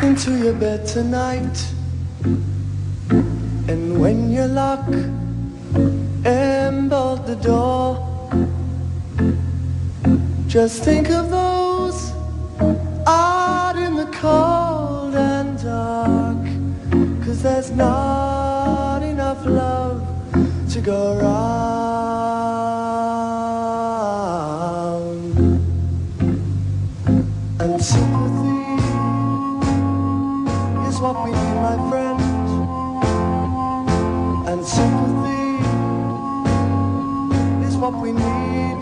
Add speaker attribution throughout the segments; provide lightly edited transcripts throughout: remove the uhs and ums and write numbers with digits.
Speaker 1: into your bed tonight, and when you lock and bolt the door, just think of those out in the cold and dark, 'cause there's not enough love to go round. And sympathy is what we need, my friend. And sympathy is what we need.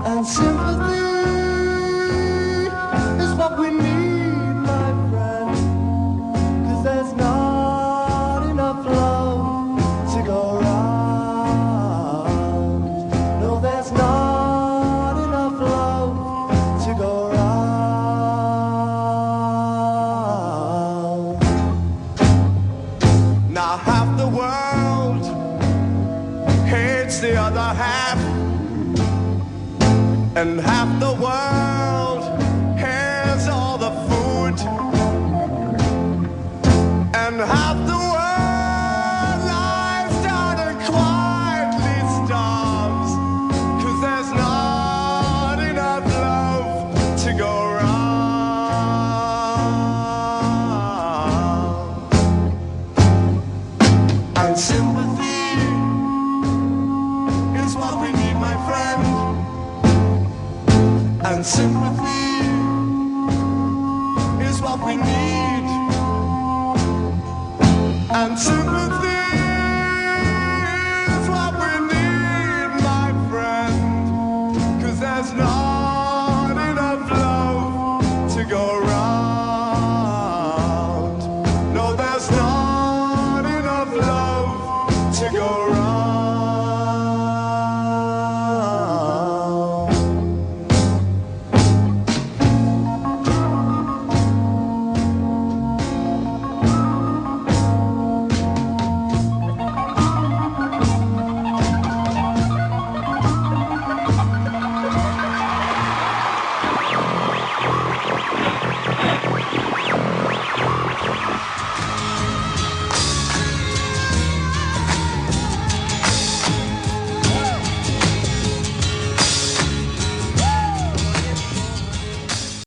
Speaker 1: And sympathy is what we need, my friend. 'Cause there's not enough love to go round. No, there's not enough love to go round. Now half the world hates the other half, and half the world has all the food, and half the world lies down and quietly starves, 'cause there's not enough love to go round. And sympathy is what we need, my friend. And sympathy is what we need. And sympathy